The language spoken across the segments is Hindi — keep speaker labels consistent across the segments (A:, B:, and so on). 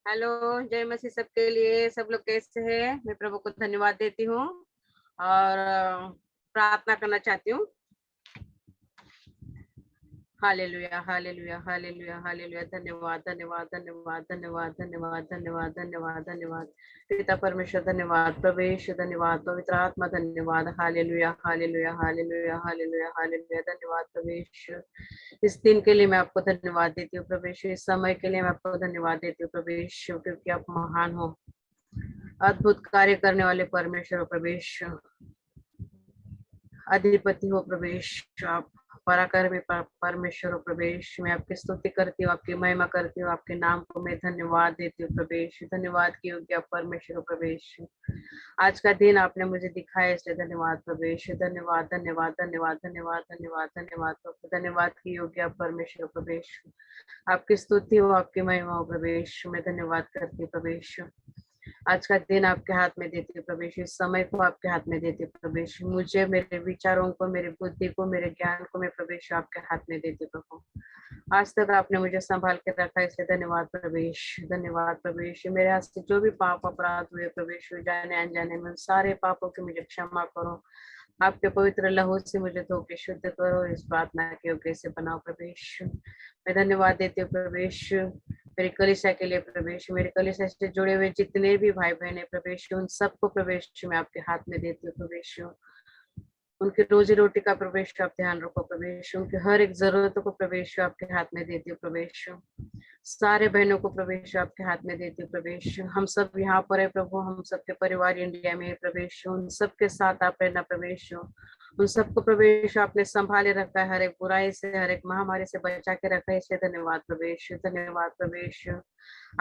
A: हेलो, जय मसीह सबके लिए। सब लोग कैसे हैं? मैं प्रभु को धन्यवाद देती हूँ और प्रार्थना करना चाहती हूँ। Hallelujah, hallelujah, hallelujah, hallelujah. धन्यवाद, धन्यवाद, धन्यवाद, धन्यवाद, धन्यवाद, धन्यवाद, धन्यवाद, धन्यवाद। पिता परमेश्वर धन्यवाद, प्रवेश धन्यवाद, पवित्र आत्मा धन्यवाद। Hallelujah, hallelujah, hallelujah, hallelujah, hallelujah. धन्यवाद प्रवेश। इस दिन के लिए मैं आपको धन्यवाद देती हूँ प्रवेश। इस समय के लिए मैं आपको धन्यवाद देती हूँ प्रवेश, क्योंकि आप महान हो, अद्भुत कार्य करने वाले परमेश्वर हो प्रवेश, अधिपति हो प्रवेश, आप पराक्रमी परमेश्वर हो प्रवेश। मैं आपकी स्तुति करती हूँ, आपकी महिमा करती हूँ, आपके नाम को मैं धन्यवाद देती हूँ प्रवेश। धन्यवाद की योग्य आप परमेश्वर हो प्रवेश। आज का दिन आपने मुझे दिखाया, इसलिए धन्यवाद प्रवेश। धन्यवाद, धन्यवाद, धन्यवाद, धन्यवाद, धन्यवाद, धन्यवाद प्रभु। धन्यवाद की योग्य आप परमेश्वर हो प्रवेश। आपकी स्तुति हो, आपकी महिमा हो प्रवेश। मैं धन्यवाद करती हूँ प्रवेश। आज का दिन आपके हाथ में देती हूँ प्रवेश। इस समय को आपके हाथ में देती हूँ प्रवेश। मुझे, मेरे विचारों को, मेरी बुद्धि को, मेरे ज्ञान को मैं प्रवेश आपके हाथ में देती हूँ प्रभु। आज तक आपने मुझे संभाल के रखा, इसलिए धन्यवाद प्रवेश। धन्यवाद प्रवेश। मेरे हाथ से जो भी पाप अपराध हुए प्रवेश, जाने अनजाने में, सारे पापों की मुझे क्षमा करो। आपके पवित्र लहू से मुझे धो के शुद्ध करो। इस प्रार्थना के योग्य से बनाओ प्रवेश। मैं धन्यवाद देती हूँ प्रवेश, मेरी कलीसिया के लिए प्रवेश, मेरे कलीसिया से जुड़े हुए जितने भी भाई बहन है प्रवेश, उन सबको प्रवेश मैं आपके हाथ में देती हूँ प्रवेश। उनकी रोजी रोटी का प्रवेश आप ध्यान रखो प्रवेश। उनकी हर एक जरूरतों को प्रवेश आपके हाथ में देती हूँ प्रवेश। सारे बहनों को प्रवेश आपके हाथ में देती हूँ प्रवेश। हम सब यहाँ पर है प्रभु, हम सबके परिवार इंडिया में प्रवेश, उन सबके साथ आप रहना प्रवेश। उन सबको प्रवेश आपने संभाले रखा है, हर एक बुराई से, हर एक महामारी से बचा के रखा है, इसलिए धन्यवाद प्रवेश। धन्यवाद प्रवेश।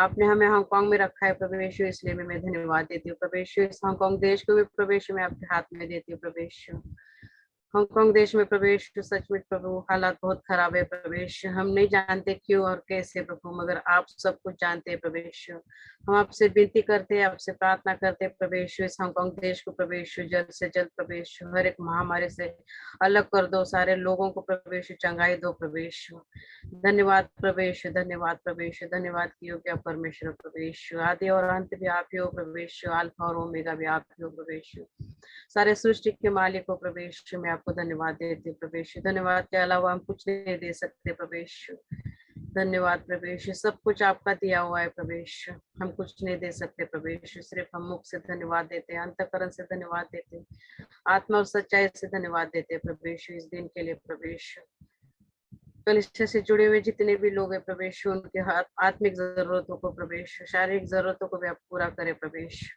A: आपने हमें हांगकांग में रखा है प्रवेश, इसलिए मैं धन्यवाद देती हूँ प्रवेश। इस हांगकांग देश को भी प्रवेश में आपके हाथ में देती हूँ प्रवेश। हांगकांग देश में प्रवेश, सचमुच प्रभु हालात बहुत खराब है प्रवेश। हम नहीं जानते क्यों और कैसे प्रभु, मगर आप सब कुछ जानते हैं प्रवेश। हम आपसे विनती करते हैं, आपसे प्रार्थना करते हैं प्रवेश। इस हांगकांग देश को प्रवेश जल्द से जल्द प्रवेश, हर एक महामारी से अलग कर दो, सारे लोगों को प्रवेश चंगाई दो प्रवेश। धन्यवाद प्रवेश, धन्यवाद प्रवेश, धन्यवाद की योग्य परमेश्वर प्रवेश। आदि और अंत भी आप ही हो प्रवेश, अल्फा और ओमेगा भी आप ही हो प्रवेश। सारे सृष्टि के मालिक हो प्रवेश, मैं आपको धन्यवाद देती हूँ प्रवेश। धन्यवाद के अलावा हम कुछ नहीं दे सकते प्रवेश। धन्यवाद प्रवेश, सब कुछ आपका दिया हुआ है प्रवेश, हम कुछ नहीं दे सकते प्रवेश। सिर्फ हम मुख से धन्यवाद देते हैं, अंतःकरण से धन्यवाद देते हैं, आत्मा और सच्चाई से धन्यवाद देते हैं प्रवेश। इस दिन के लिए प्रवेश, कलिसिया से जुड़े हुए जितने भी लोग हैं प्रवेश, उनके आत्मिक जरूरतों को प्रवेश, शारीरिक जरूरतों को भी आप पूरा करें प्रवेश।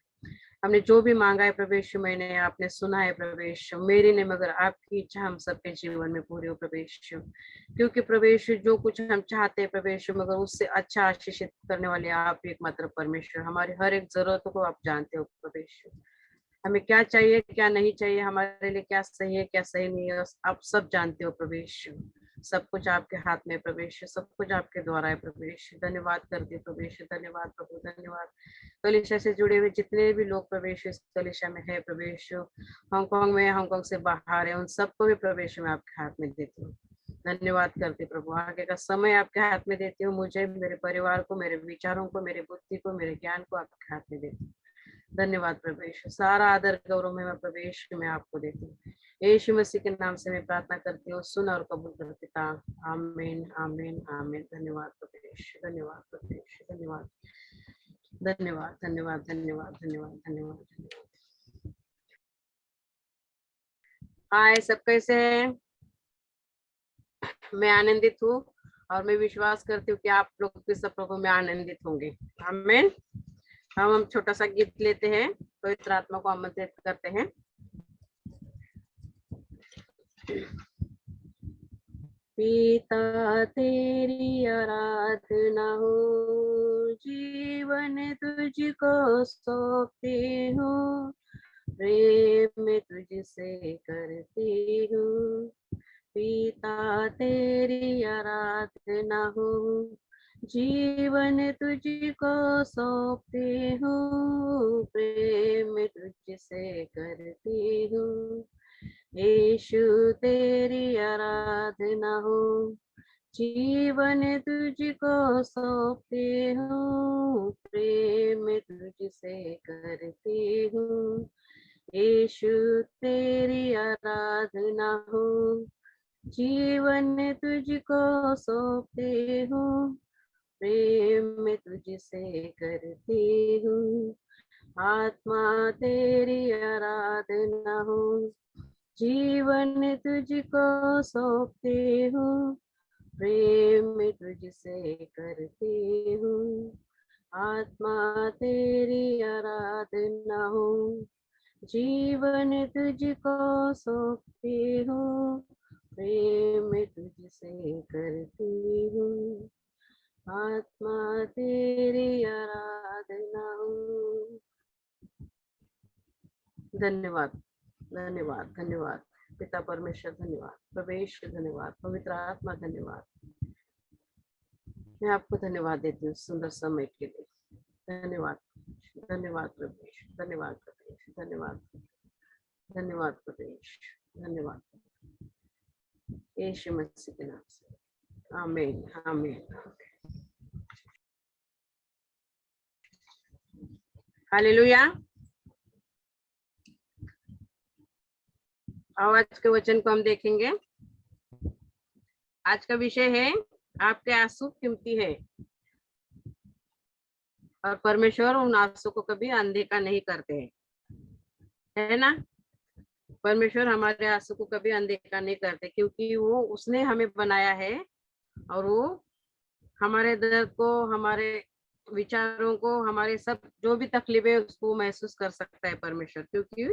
A: हमने जो भी मांगा है प्रवेश, मैंने आपने सुना है प्रवेश, मेरी नहीं मगर आपकी इच्छा हम सबके जीवन में पूरी हो प्रवेश। क्योंकि प्रवेश जो कुछ हम चाहते हैं प्रवेश, मगर उससे अच्छा आशीषित करने वाले आप एकमात्र परमेश्वर, हमारी हर एक जरूरतों को आप जानते हो प्रवेश। हमें क्या चाहिए क्या नहीं चाहिए, हमारे लिए क्या सही है क्या सही नहीं है, आप सब जानते हो प्रवेश। सब कुछ आपके हाथ में प्रवेश, सब कुछ आपके द्वारा है प्रवेश। धन्यवाद करते प्रवेश, धन्यवाद प्रभु, धन्यवाद। कलिसिया से जुड़े हुए जितने भी लोग प्रवेश इस कलिसिया में है प्रवेश, हांगकांग में, हांगकांग से बाहर है, उन सबको भी प्रवेश में आपके हाथ में देती हूँ। धन्यवाद करते प्रभु, आगे का समय आपके हाथ में देती हूँ। मुझे, मेरे परिवार को, मेरे विचारों को, मेरी बुद्धि को, मेरे ज्ञान को आपके हाथ में देती हूँ। धन्यवाद प्रवेश, सारा आदर गौरव में मैं प्रवेश में आपको देती हूँ। यीशु मसीह के नाम से मैं प्रार्थना करती हूँ, सुन और कबूल कर पिता। आमीन, आमीन, आमीन। धन्यवाद प्रवेश, धन्यवाद प्रवेश, धन्यवाद, धन्यवाद, धन्यवाद, धन्यवाद, धन्यवाद, धन्यवाद, धन्यवाद। हाय, सब कैसे हैं? मैं आनंदित हूँ और मैं विश्वास करती हूँ कि आप लोग भी सब प्रभु में आनंदित होंगे। आमीन। हम छोटा सा गीत लेते हैं, पवित्र आत्मा को आमंत्रित करते हैं। पिता तेरी आराधना हो, जीवन तुझको सौंपती हूँ, प्रेम तुझसे करती हूँ। पिता तेरी आराधना हो, जीवन तुझको सौंपती हूँ, प्रेम तुझसे करती हूँ। यीशु तेरी आराधना हो, जीवन तुझको सौंपते हूँ, प्रेम तुझसे करती हूँ। यीशु तेरी आराधना हो, जीवन तुझको सौंपते हूँ, प्रेम तुझसे करती हूँ। आत्मा तेरी आराधना हो, जीवन तुझको सौंपते हूँ, प्रेम तुझसे करती हूँ। आत्मा तेरी आराधना हो, जीवन तुझको सौंपती हूँ, प्रेम तुझसे करती हूँ। आत्मा तेरी आराधना हो। धन्यवाद, धन्यवाद, धन्यवाद पिता परमेश्वर, धन्यवाद प्रवेश, धन्यवाद पवित्र आत्मा, धन्यवाद। मैं आपको धन्यवाद देती हूँ सुंदर समय के लिए। धन्यवाद, धन्यवाद प्रवेश, धन्यवाद प्रवेश, धन्यवाद, धन्यवाद प्रवेश, धन्यवाद यीशु मसीह के नाम से। आमीन, आमीन। हालेलुया। आज के वचन को हम देखेंगे। आज का विषय है आपके आंसू कीमती है और परमेश्वर उन आंसू को कभी अनदेखा नहीं करते हैं, है ना। परमेश्वर हमारे आंसू को कभी अनदेखा नहीं करते, क्योंकि वो उसने हमें बनाया है और वो हमारे दर्द को, हमारे विचारों को, हमारे सब जो भी तकलीफें उसको महसूस कर सकता है परमेश्वर, क्योंकि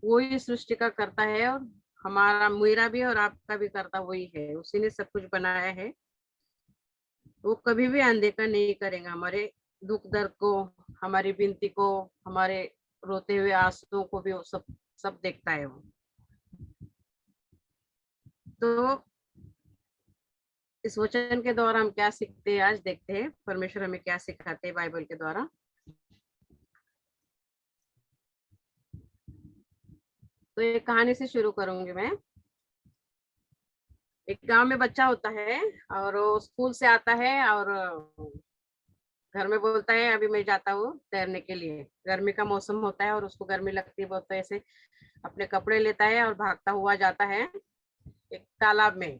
A: वो ही सृष्टि का करता है और हमारा, मेरा भी और आपका भी करता वही है। उसी ने सब कुछ बनाया है। वो कभी भी अनदेखा नहीं करेंगे हमारे दुख दर्द को, हमारी विनती को, हमारे रोते हुए आंसुओं को भी वो सब सब देखता है वो। तो इस वचन के द्वारा हम क्या सीखते हैं, आज देखते हैं परमेश्वर हमें क्या सिखाते हैं बाइबल के द्वारा। तो एक कहानी से शुरू करूंगी मैं। एक गांव में बच्चा होता है और वो स्कूल से आता है और घर में बोलता है अभी मैं जाता हूँ तैरने के लिए। गर्मी का मौसम होता है और उसको गर्मी लगती है बहुत, तो ऐसे अपने कपड़े लेता है और भागता हुआ जाता है एक तालाब में।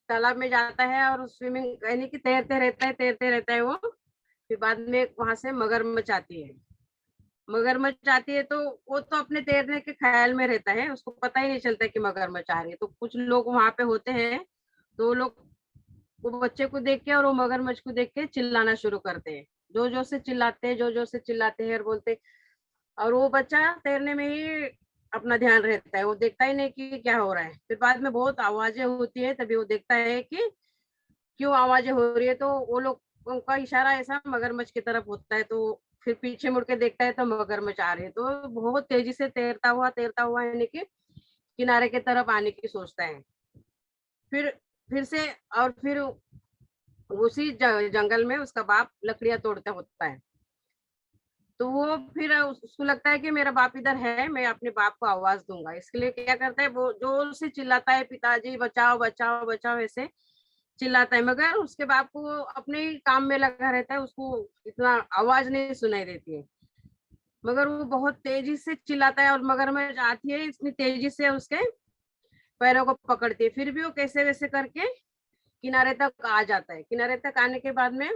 A: तालाब में जाता है और स्विमिंग यानी कि तैरते रहता है वो। फिर बाद में वहां से मगरमच्छ आती है। मगरमच्छ आती है तो वो तो अपने तैरने के ख्याल में रहता है, उसको पता ही नहीं चलता कि मगरमच्छ आ रही है। तो कुछ लोग वहां पे होते हैं, तो वो लोग वो बच्चे को देख के और वो मगरमच्छ को देख के चिल्लाना शुरू करते हैं। जो जो से चिल्लाते हैं, जो जो से चिल्लाते हैं और बोलते। और वो बच्चा तैरने में ही अपना ध्यान रहता है, वो देखता ही नहीं कि क्या हो रहा है। फिर बाद में बहुत आवाजें होती है, तभी वो देखता है कि क्यों आवाजें हो रही है। तो वो लोग, उनका इशारा ऐसा मगरमच्छ की तरफ होता है, तो फिर पीछे मुड़ के देखता है तो मगरमच्छ आ रही है। तो बहुत तेजी से तैरता हुआ यानी कि किनारे की तरफ आने की सोचता है। फिर फिर से और फिर उसी जंगल में उसका बाप लकड़ियां तोड़ता होता है। तो वो फिर उसको लगता है कि मेरा बाप इधर है, मैं अपने बाप को आवाज दूंगा। इसके लिए क्या करता है, वो जोर से चिल्लाता है, पिताजी बचाओ बचाओ बचाओ, ऐसे चिल्लाता है। मगर उसके बाप को अपने ही काम में लगा रहता है, उसको इतना आवाज नहीं सुनाई देती है। मगर वो बहुत तेजी से चिल्लाता है और मगरमच्छ आती है, इतनी तेजी से उसके पैरों को पकड़ती है। फिर भी वो कैसे वैसे करके किनारे तक आ जाता है। किनारे तक आने के बाद में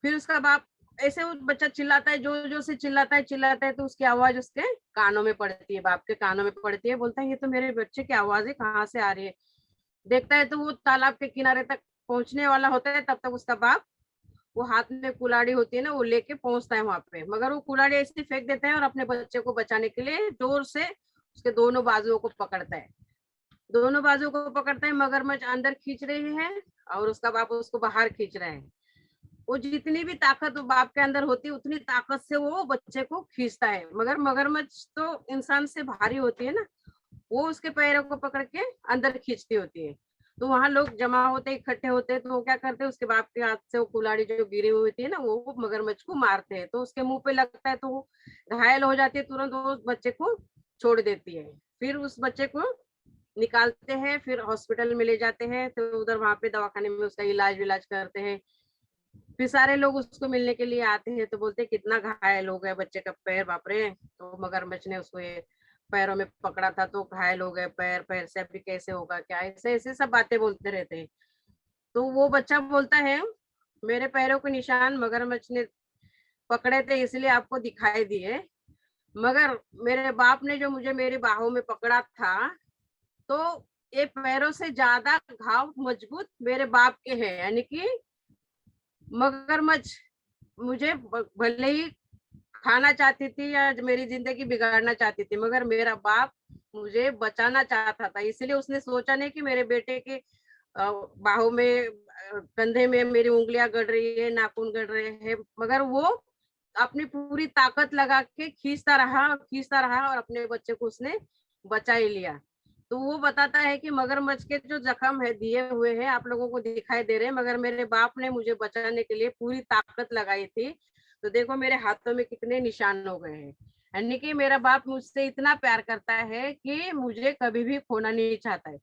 A: फिर उसका बाप ऐसे, वो बच्चा चिल्लाता है, जो जो से चिल्लाता है, तो उसकी आवाज उसके कानों में पड़ती है, बाप के कानों में पड़ती है। बोलता है ये तो मेरे बच्चे की आवाज है, कहाँ से आ रही है। देखता है तो वो तालाब के किनारे तक पहुंचने वाला होता है, तब तक उसका बाप वो हाथ में कुल्हाड़ी होती है ना, वो लेके पहुंचता है वहां पे। मगर वो कुल्हाड़ी ऐसे फेंक देता है और अपने बच्चे को बचाने के लिए जोर से उसके दोनों बाजुओं को पकड़ता है। दोनों बाजुओं को पकड़ता है, मगरमच्छ अंदर खींच रही है और उसका बाप उसको बाहर खींच रहा है। वो जितनी भी ताकत वो बाप के अंदर होती है, उतनी ताकत से वो बच्चे को खींचता है। मगर मगरमच्छ तो इंसान से भारी होती है ना, वो उसके पैरों को पकड़ के अंदर खींचती होती है। तो वहां लोग जमा होते, इकट्ठे होते हैं, तो वो क्या करते हैं, उसके बाप के हाथ से वो कुल्हाड़ी जो गिरी हुई होती है ना, वो मगरमच्छ को मारते हैं। तो उसके मुंह पे लगता है तो वो घायल हो जाती है, तुरंत वो उस बच्चे को छोड़ देती है। फिर उस बच्चे को निकालते हैं, फिर हॉस्पिटल में ले जाते हैं, तो उधर वहां पे दवाखाने में उसका इलाज विलाज करते हैं। फिर सारे लोग उसको मिलने के लिए आते हैं, तो बोलते हैं कितना घायल हो गया बच्चे का पैर, बाप रे। तो मगरमच्छ ने उसको ये पैरों में पकड़ा था तो घायल हो गए पैर, पैर से अभी कैसे होगा, क्या, ऐसे ऐसे सब बातें बोलते रहते हैं। तो वो बच्चा बोलता है, मेरे पैरों के निशान मगरमच्छ ने पकड़े थे इसलिए आपको दिखाई दिए, मगर मेरे बाप ने जो मुझे मेरी बाहों में पकड़ा था, तो ये पैरों से ज्यादा घाव मजबूत मेरे बाप के हैं। यानी कि मगरमच्छ मुझे भले ही खाना चाहती थी या मेरी जिंदगी बिगाड़ना चाहती थी, मगर मेरा बाप मुझे बचाना चाहता था। इसलिए उसने सोचा नहीं कि मेरे बेटे के बाहों में, कंधे में मेरी उंगलियां गड़ रही है, नाखून गड़ रहे हैं, मगर वो अपनी पूरी ताकत लगा के खींचता रहा और अपने बच्चे को उसने बचा ही लिया। तो वो बताता है कि मगरमच्छ के जो जख्म है दिए हुए हैं आप लोगों को दिखाई दे रहे हैं, मगर मेरे बाप ने मुझे बचाने के लिए पूरी ताकत लगाई थी, तो देखो मेरे हाथों में कितने निशान हो गए हैं। यानी कि मेरा बाप मुझसे इतना प्यार करता है कि मुझे कभी भी खोना नहीं चाहता है।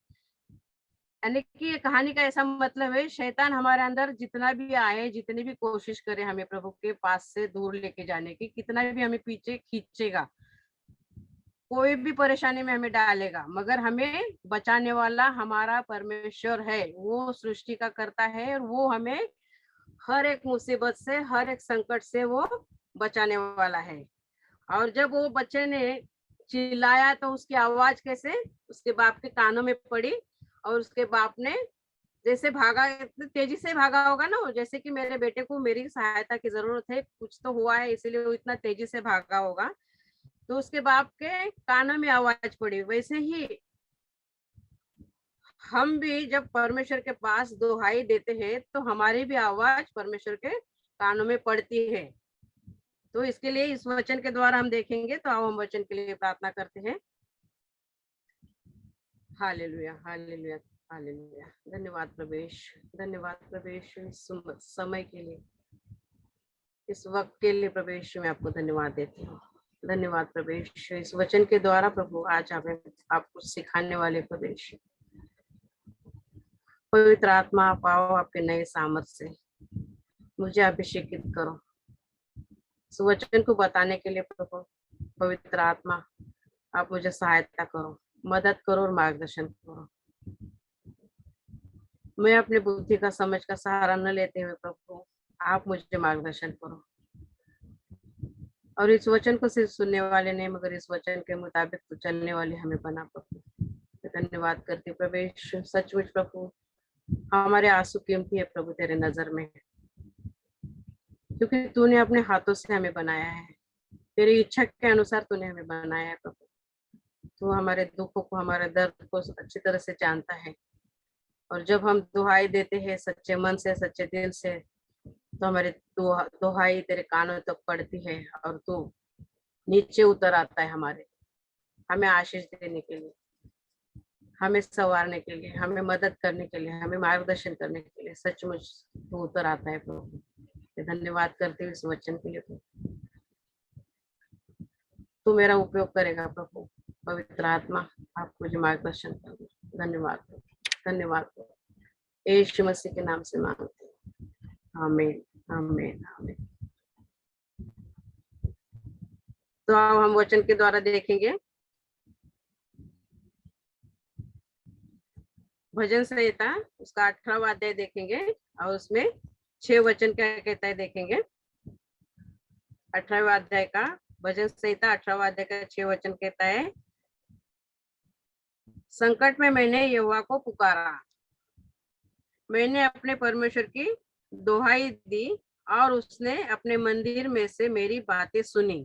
A: यानी कि ये कहानी का ऐसा मतलब है, शैतान हमारे अंदर जितना भी आए, जितनी भी कोशिश करे हमें प्रभु के पास से दूर लेके जाने की, कितना भी हमें पीछे खींचेगा, कोई भी परेशानी में हमें डालेगा, मगर हमें बचाने वाला हमारा परमेश्वर है। वो सृष्टि का करता है और वो हमें हर एक मुसीबत से, हर एक संकट से वो बचाने वाला है। और जब वो बच्चे ने चिल्लाया तो उसकी आवाज कैसे उसके बाप के कानों में पड़ी, और उसके बाप ने जैसे भागा, इतनी तेजी से भागा होगा ना, जैसे कि मेरे बेटे को मेरी सहायता की जरूरत है, कुछ तो हुआ है इसीलिए वो इतना तेजी से भागा होगा। तो उसके बाप के कानों में आवाज पड़ी। वैसे ही हम भी जब परमेश्वर के पास दुहाई देते हैं तो हमारी भी आवाज परमेश्वर के कानों में पड़ती है। तो इसके लिए इस वचन के द्वारा हम देखेंगे, तो आओ हम वचन के लिए प्रार्थना करते हैं। Hallelujah, hallelujah, hallelujah. धन्यवाद प्रवेश, धन्यवाद प्रवेश, इस समय के लिए, इस वक्त के लिए प्रवेश मैं आपको धन्यवाद देती हूँ। धन्यवाद प्रवेश, इस वचन के द्वारा प्रभु आज हमें आपको सिखाने वाले प्रवेश, पवित्र आत्मा आप आओ, आपके नए सामर्थ से मुझे अभिषेकित करो। इस वचन को बताने के लिए प्रभु पवित्र आत्मा आप मुझे सहायता करो, मदद करो और मार्गदर्शन करो। मैं अपनी बुद्धि का, समझ का सहारा न लेते हुए प्रभु आप मुझे मार्गदर्शन करो। और इस वचन को सिर्फ सुनने वाले नहीं, मगर इस वचन के मुताबिक तो चलने वाले हमें बना प्रभु। धन्यवाद करते प्रवेश, सचमुच प्रभु हमारे आंसू कीमती है प्रभु तेरे नजर में, क्योंकि तूने अपने हाथों से हमें बनाया है, तेरी इच्छा के अनुसार तूने हमें बनाया है प्रभु। तू हमारे दुखों को, हमारे दर्द को अच्छी तरह से जानता है, और जब हम दुहाई देते हैं सच्चे मन से, सच्चे दिल से, तो हमारी दुहाई तेरे कानों तक पड़ती है, और तू नीचे उतर आता है हमें आशीष देने के लिए, हमें संवारने के लिए, हमें मदद करने के लिए, हमें मार्गदर्शन करने के लिए सचमुच तू उतर आता है प्रभु। धन्यवाद करते हुए इस वचन के लिए तू मेरा उपयोग करेगा प्रभु। पवित्र आत्मा आप मुझे मार्गदर्शन करेगा। धन्यवाद, धन्यवाद यीशु मसीह के नाम से मांगते हैं, आमीन, आमीन, आमीन। तो अब हम वचन के द्वारा देखेंगे भजन संहिता, उसका 18वां अध्याय देखेंगे, और उसमें 6 वचन क्या कहता है देखेंगे। 18वां अध्याय का भजन संहिता 18वां अध्याय का 6 वचन कहता है, संकट में मैंने यहोवा को पुकारा, मैंने अपने परमेश्वर की दुहाई दी, और उसने अपने मंदिर में से मेरी बातें सुनी,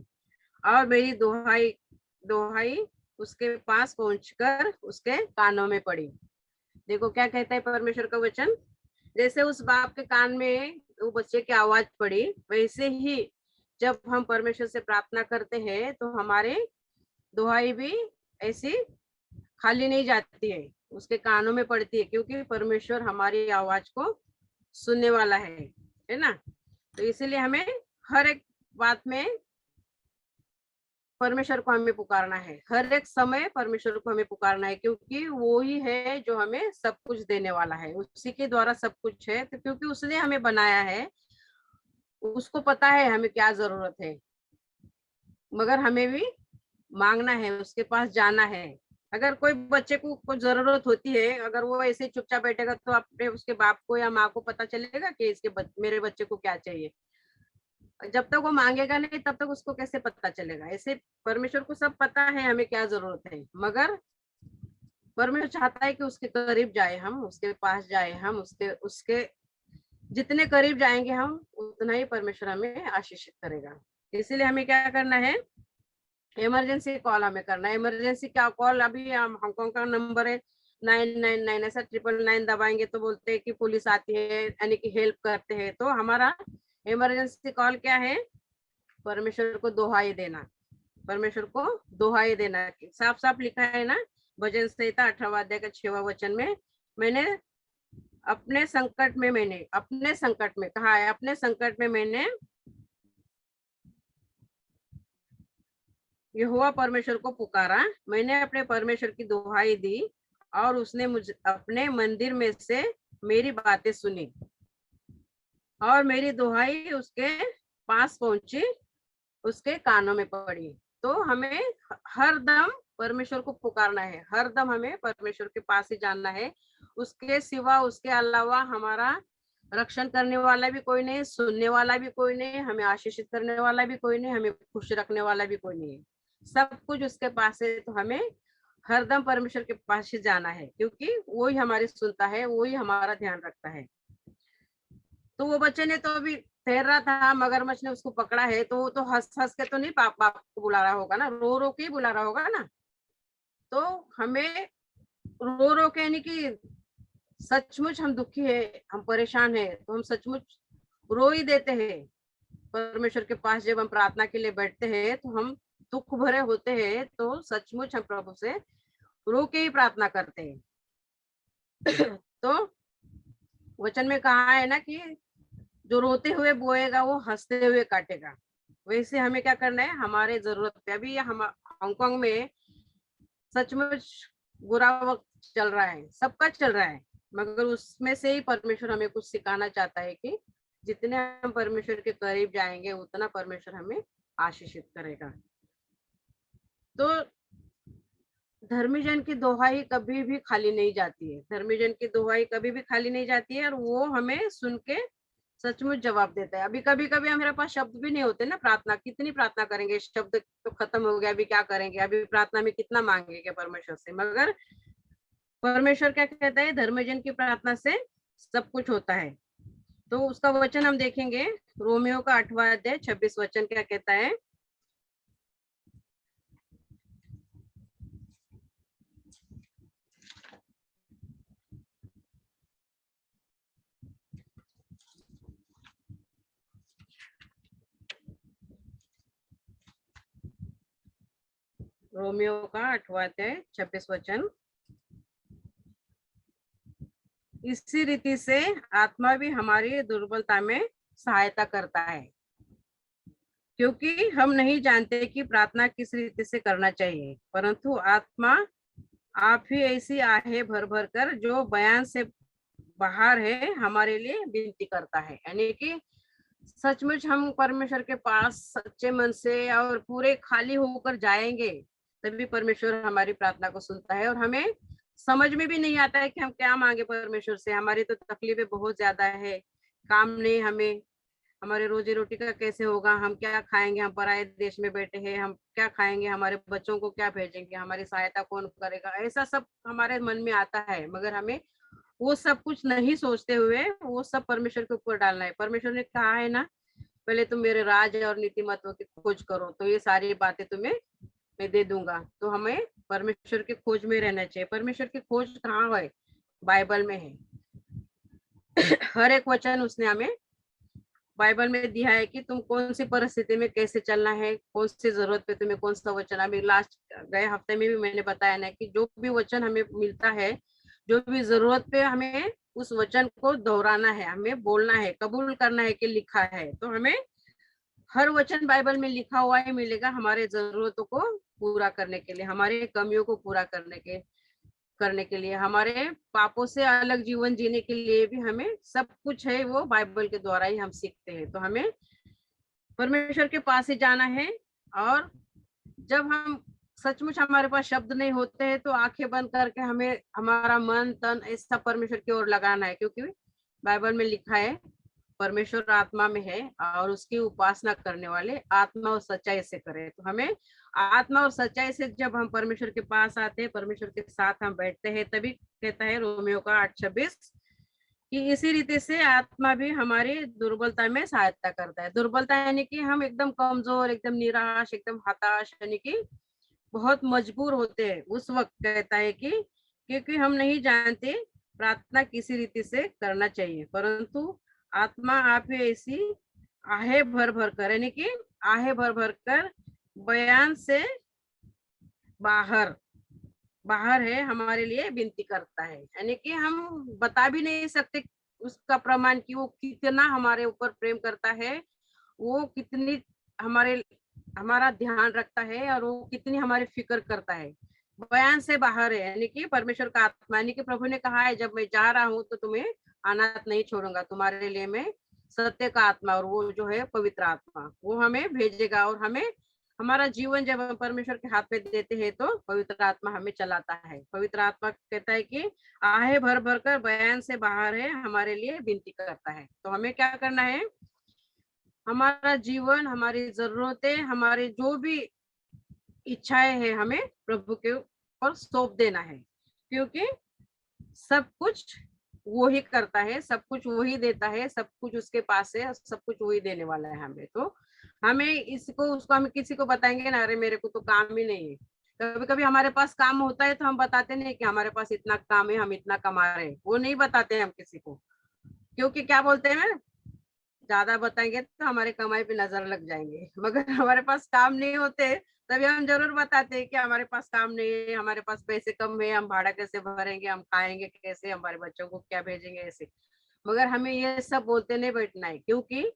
A: और मेरी दुहाई दुहाई उसके पास पहुंचकर उसके कानों में पड़ी। देखो क्या कहता है परमेश्वर का वचन, जैसे उस बाप के कान में वो बच्चे की आवाज पड़ी, वैसे ही जब हम परमेश्वर से प्रार्थना करते हैं तो हमारे दुहाई भी ऐसी खाली नहीं जाती है, उसके कानों में पड़ती है, क्योंकि परमेश्वर हमारी आवाज को सुनने वाला है ना। तो इसीलिए हमें हर एक बात में परमेश्वर को हमें पुकारना है, हर एक समय परमेश्वर को हमें पुकारना है, क्योंकि वो ही है जो हमें सब कुछ देने वाला है, उसी के द्वारा सब कुछ है। तो क्योंकि उसने हमें बनाया है, उसको पता है हमें क्या जरूरत है, मगर हमें भी मांगना है, उसके पास जाना है। अगर कोई बच्चे को कुछ जरूरत होती है, अगर वो ऐसे चुपचाप बैठेगा तो अपने उसके बाप को या माँ को पता चलेगा कि मेरे बच्चे को क्या चाहिए? जब तक वो मांगेगा नहीं तब तक उसको कैसे पता चलेगा? ऐसे परमेश्वर को सब पता है हमें क्या जरूरत है, मगर परमेश्वर चाहता है कि उसके करीब जाए हम, उसके पास जाए हम, उसके उसके जितने करीब जाएंगे हम उतना ही परमेश्वर हमें आशीषित करेगा। इसीलिए हमें क्या करना है, इमरजेंसी कॉल हमें करना है। इमरजेंसी क्या कॉल, अभी हम हांगकांग का नंबर है 999, ऐसा 999 दबाएंगे तो बोलते हैं कि पुलिस आती है, यानी कि हेल्प करते हैं। तो हमारा इमरजेंसी कॉल क्या है? परमेश्वर को दोहाई देना, परमेश्वर को दोहाई देना। साफ साफ लिखा है ना भजन संहिता 18वां अध्याय का 6वां वचन में, मैंने अपने संकट में कहा है, अपने संकट में मैंने यहोवा परमेश्वर को पुकारा, मैंने अपने परमेश्वर की दुहाई दी और उसने मुझे अपने मंदिर में से मेरी बातें सुनी और मेरी दुहाई उसके पास पहुंची, उसके कानों में पड़ी। तो हमें हर दम परमेश्वर को पुकारना है, हर दम हमें परमेश्वर के पास ही जाना है। उसके सिवा, उसके अलावा हमारा रक्षण करने वाला भी कोई नहीं, सुनने वाला भी कोई नहीं, हमें आशीषित करने वाला भी कोई नहीं, हमें खुश रखने वाला भी कोई नहीं है। सब कुछ उसके पास है। तो हमें हरदम परमेश्वर के पास ही जाना है, क्योंकि वो ही हमारी सुनता है, वो ही हमारा ध्यान रखता है। तो वो बच्चे ने तो अभी तैर रहा था, मगरमच्छ ने उसको पकड़ा है, तो वो तो हंस हंस के तो नहीं बाप बाप को बुला रहा होगा ना, रो रो के ही बुला रहा होगा ना। तो हमें रो रो के, यानी कि सचमुच हम दुखी है, हम परेशान है, तो हम सचमुच रो ही देते हैं। परमेश्वर के पास जब हम प्रार्थना के लिए बैठते हैं तो हम दुख भरे होते हैं, तो सचमुच हम प्रभु से रो के ही प्रार्थना करते हैं। तो वचन में कहा है ना कि जो रोते हुए बोएगा वो हंसते हुए काटेगा। वैसे हमें क्या करना है, हमारे जरूरत पे, अभी हम हांगकांग में सचमुच बुरा वक्त चल रहा है, सबका चल रहा है, मगर उसमें से ही परमेश्वर हमें कुछ सिखाना चाहता है कि जितने हम परमेश्वर के करीब जाएंगे उतना परमेश्वर हमें आशीषित करेगा। तो धर्मी जन की दोहाई कभी भी खाली नहीं जाती है, धर्मी जन की दोहाई कभी भी खाली नहीं जाती है, और वो हमें सुन के सचमुच जवाब देता है। अभी कभी कभी हमारे पास शब्द भी नहीं होते ना, प्रार्थना कितनी प्रार्थना करेंगे, शब्द तो खत्म हो गया, अभी क्या करेंगे, अभी प्रार्थना में कितना मांगेंगे परमेश्वर से। मगर परमेश्वर क्या कहता है, धर्मजन की प्रार्थना से सब कुछ होता है। तो उसका वचन हम देखेंगे, रोमियो का 8वां अध्याय 26 वचन क्या कहता है। रोमियो का 8वां अध्याय 26 वचन, इसी रीति से आत्मा भी हमारी दुर्बलता में सहायता करता है, क्योंकि हम नहीं जानते कि प्रार्थना किस रीति से करना चाहिए, परंतु आत्मा आप ही ऐसी आहे भर भर कर जो बयान से बाहर है हमारे लिए विनती करता है। यानी कि सचमुच हम परमेश्वर के पास सच्चे मन से और पूरे खाली होकर जाएंगे, तभी परमेश्वर हमारी प्रार्थना को सुनता है। और हमें समझ में भी नहीं आता है कि हम क्या मांगे परमेश्वर से। हमारी तो तकलीफें बहुत ज्यादा है, काम नहीं, हमें हमारे रोजी रोटी का कैसे होगा, हम क्या खाएंगे, हम पराये देश में बैठे हैं, हम क्या खाएंगे, हमारे बच्चों को क्या भेजेंगे, हमारी सहायता कौन करेगा, ऐसा सब हमारे मन में आता है। मगर हमें वो सब कुछ नहीं सोचते हुए वो सब परमेश्वर के ऊपर डालना है। परमेश्वर ने कहा है ना, पहले तुम मेरे राज और नीतिमत्व की खोज करो तो ये सारी बातें तुम्हें मैं दे दूंगा। तो हमें परमेश्वर की खोज में रहना चाहिए। परमेश्वर की खोज कहाँ है? बाइबल में है। हर एक वचन उसने हमें बाइबल में दिया है कि तुम कौन सी परिस्थिति में कैसे चलना है, कौन सी जरूरत पे तुम्हें कौन सा वचन। अभी लास्ट गए हफ्ते में भी मैंने बताया ना कि जो भी वचन हमें मिलता है, जो भी जरूरत पे हमें उस वचन को दोहराना है, हमें बोलना है, कबूल करना है कि लिखा है। तो हमें हर वचन बाइबल में लिखा हुआ ही मिलेगा हमारे जरूरतों को पूरा करने के लिए, हमारे कमियों को पूरा करने के लिए, हमारे पापों से अलग जीवन जीने के लिए भी हमें सब कुछ है वो बाइबल के द्वारा ही हम सीखते हैं। तो हमें परमेश्वर के पास ही जाना है। और जब हम सचमुच हमारे पास शब्द नहीं होते हैं तो आंखें बंद करके हमें हमारा मन तन ऐसा परमेश्वर की ओर लगाना है, क्योंकि बाइबल में लिखा है परमेश्वर आत्मा में है और उसकी उपासना करने वाले आत्मा और सच्चाई से करें। तो हमें आत्मा और सच्चाई से जब हम परमेश्वर के पास आते हैं, परमेश्वर के साथ हम बैठते हैं, तभी कहता है रोमियो का 8:26 कि इसी रीति से आत्मा भी हमारी दुर्बलता में सहायता करता है। दुर्बलता यानी कि हम एकदम कमजोर, एकदम निराश, एकदम हताश, यानी कि बहुत मजबूर होते हैं उस वक्त कहता है कि क्योंकि हम नहीं जानते प्रार्थना किसी रीति से करना चाहिए, परंतु आत्मा आप ही ऐसी आहे भर भर कर, यानी कि आहे भर भर कर बयान से बाहर बाहर है हमारे लिए विनती करता है। यानी कि हम बता भी नहीं सकते उसका प्रमाण कि वो कितना हमारे ऊपर प्रेम करता है, वो कितनी हमारे हमारा ध्यान रखता है और वो कितनी हमारी फिक्र करता है। बयान से बाहर है, यानी कि परमेश्वर का आत्मा, यानी कि प्रभु ने कहा है जब मैं जा रहा हूँ तो तुम्हें अनाथ नहीं छोड़ूंगा, तुम्हारे लिए मैं सत्य का आत्मा और वो जो है पवित्र आत्मा वो हमें भेजेगा। और हमें हमारा जीवन जब हम परमेश्वर के हाथ में देते हैं तो पवित्र आत्मा हमें चलाता है। पवित्र आत्मा कहता है कि आहे भर भर कर बयान से बाहर है हमारे लिए विनती करता है। तो हमें क्या करना है, हमारा जीवन, हमारी जरूरतें, हमारे जो भी इच्छाएं हैं हमें प्रभु के ऊपर सौंप देना है, क्योंकि सब कुछ वो ही करता है, सब कुछ वो ही देता है, सब कुछ उसके पास है, सब कुछ वो ही देने वाला है हमें। तो हमें इसको उसको हम किसी को बताएंगे ना, अरे मेरे को तो काम ही नहीं है। कभी कभी हमारे पास काम होता है तो हम बताते नहीं कि हमारे पास इतना काम है, हम इतना कमा रहे हैं, वो नहीं बताते हम किसी को, क्योंकि क्या बोलते हैं, ज्यादा बताएंगे तो हमारे कमाई पे नजर लग जाएंगे। मगर हमारे पास काम नहीं होते तभी हम जरूर बताते हैं कि हमारे पास काम नहीं है, हमारे पास पैसे कम है, हम भाड़ा कैसे भरेंगे, हम खाएंगे कैसे, हमारे बच्चों को क्या भेजेंगे, ऐसे। मगर हमें ये सब बोलते नहीं बैठना है, क्योंकि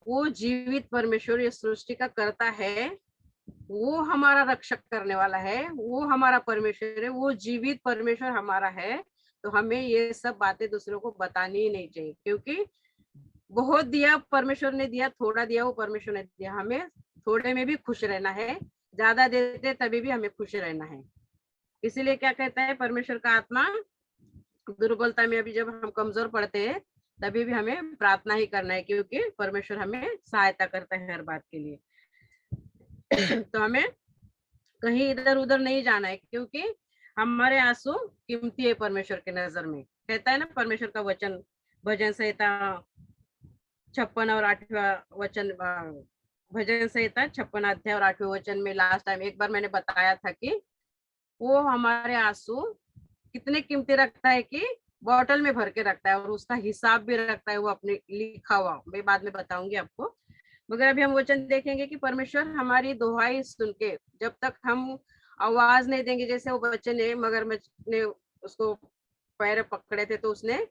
A: वो जीवित परमेश्वर ये सृष्टि का करता है, वो हमारा रक्षक करने वाला है, वो हमारा परमेश्वर है, वो जीवित परमेश्वर हमारा है। तो हमें ये सब बातें दूसरों को बतानी ही नहीं चाहिए, क्योंकि बहुत दिया परमेश्वर ने दिया, थोड़ा दिया वो परमेश्वर ने दिया, हमें थोड़े में भी खुश रहना है, ज्यादा देते तभी भी हमें खुश रहना है। इसीलिए क्या कहता है परमेश्वर का आत्मा, दुर्बलता में अभी जब हम कमजोर पड़ते हैं तभी भी हमें प्रार्थना ही करना है, क्योंकि परमेश्वर हमें सहायता करता है हर बात के लिए। तो हमें कहीं इधर उधर नहीं जाना है, क्योंकि हमारे आंसू कीमती है परमेश्वर के नजर में। कहता है ना परमेश्वर का वचन, भजन संहिता 56 और 8वां वचन, भजन संहिता 56 अध्याय और 8वें वचन में लास्ट टाइम एक बार मैंने बताया था कि वो हमारे आंसू कितने कीमती रखता है कि बॉटल में भर के रखता है और उसका हिसाब भी रखता है, वो अपने लिखा हुआ, मैं बाद में बताऊंगी आपको। मगर अभी हम वचन देखेंगे कि परमेश्वर हमारी दुहाई सुन के, जब तक हम आवाज नहीं देंगे, जैसे वो बच्चे ने मगरमच्छ ने उसको पैर पकड़े थे तो उसने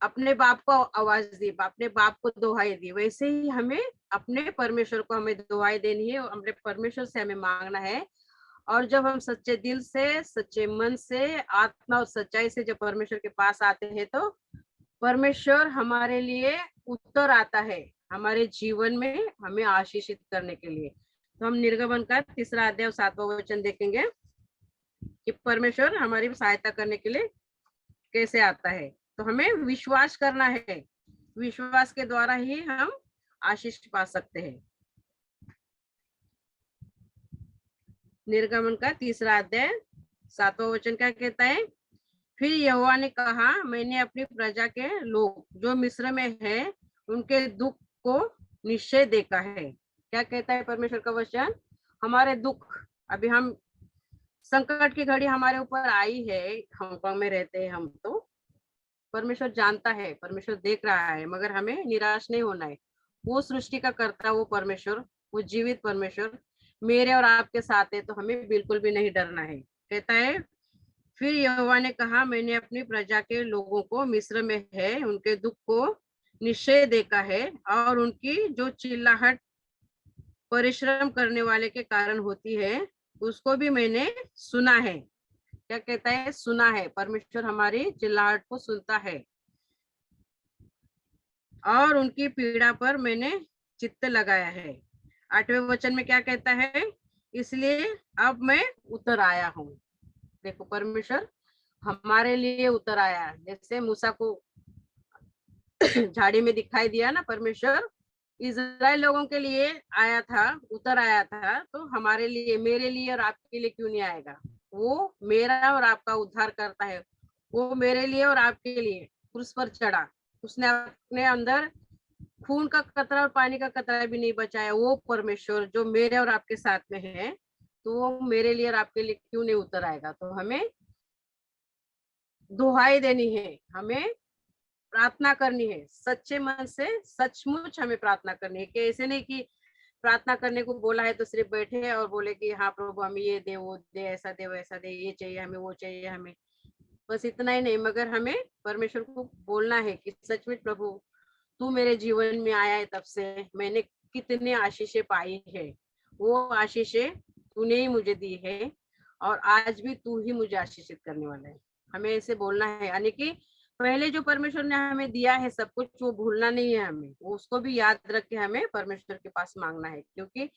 A: अपने बाप को आवाज दी, अपने बाप को दुहाई दी, वैसे ही हमें अपने परमेश्वर को हमें दुहाई देनी है, अपने परमेश्वर से हमें मांगना है। और जब हम सच्चे दिल से, सच्चे मन से, आत्मा और सच्चाई से जब परमेश्वर के पास आते हैं तो परमेश्वर हमारे लिए उत्तर आता है, हमारे जीवन में हमें आशीषित करने के लिए। तो हम निर्गमन का 3 अध्याय 7वां वचन देखेंगे कि परमेश्वर हमारी सहायता करने के लिए कैसे आता है। तो हमें विश्वास करना है, विश्वास के द्वारा ही हम आशीष पा सकते हैं। निर्गमन का 3 अध्याय 7वां वचन क्या कहता है, फिर यहोवा ने कहा, मैंने अपनी प्रजा के लोग जो मिस्र में है उनके दुख को निश्चय देखा है। क्या कहता है परमेश्वर का वचन, हमारे दुख, अभी हम संकट की घड़ी हमारे ऊपर आई है, हांगकांग में रहते हैं हम, तो परमेश्वर जानता है, परमेश्वर देख रहा है, मगर हमें निराश नहीं होना है। वो सृष्टि का करता वो परमेश्वर, वो जीवित परमेश्वर मेरे और आपके साथ है, तो हमें बिल्कुल भी नहीं डरना है। कहता है फिर यहोवा ने कहा, मैंने अपनी प्रजा के लोगों को मिस्र में है उनके दुख को निश्चय देखा है और उनकी जो चिल्लाहट परिश्रम करने वाले के कारण होती है, उसको भी मैंने सुना है। क्या कहता है? सुना है। परमेश्वर हमारी चिल्लाहट को सुनता है और उनकी पीड़ा पर मैंने चित्त लगाया है। 8वें वचन में क्या कहता है? इसलिए अब मैं उतर आया हूँ। देखो, परमेश्वर हमारे लिए उतर आया है। जैसे मूसा को झाड़ी में दिखाई दिया ना, परमेश्वर इजराइल लोगों के लिए आया था, उतर आया था, तो हमारे लिए, मेरे लिए और आपके लिए क्यों नहीं आएगा? वो मेरा और आपका उद्धार करता है। वो मेरे लिए और आपके लिए क्रूस पर चढ़ा। उसने अपने अंदर खून का कतरा और पानी का कतरा भी नहीं बचाया। वो परमेश्वर जो मेरे और आपके साथ में है, तो वो मेरे लिए और आपके लिए क्यों नहीं उतर आएगा? तो हमें दुहाई देनी है, हमें प्रार्थना करनी है सच्चे मन से। सचमुच हमें प्रार्थना करनी है, कि ऐसे नहीं कि प्रार्थना करने को बोला है तो सिर्फ बैठे और बोले कि हाँ प्रभु हमें ये दे, वो दे, ऐसा दे, वैसा दे, ये चाहिए हमें, वो चाहिए हमें, बस इतना ही नहीं, मगर हमें परमेश्वर को बोलना है कि सच में प्रभु तू मेरे जीवन में आया है, तब से मैंने कितनी आशीषें पाई है। वो आशीषें तूने ही मुझे दी है और आज भी तू ही मुझे आशीषित करने वाला है। हमें ऐसे बोलना है, यानी कि पहले जो परमेश्वर ने हमें दिया है सब कुछ, वो भूलना नहीं है हमें, वो उसको भी याद रख के हमें परमेश्वर के पास मांगना है। क्योंकि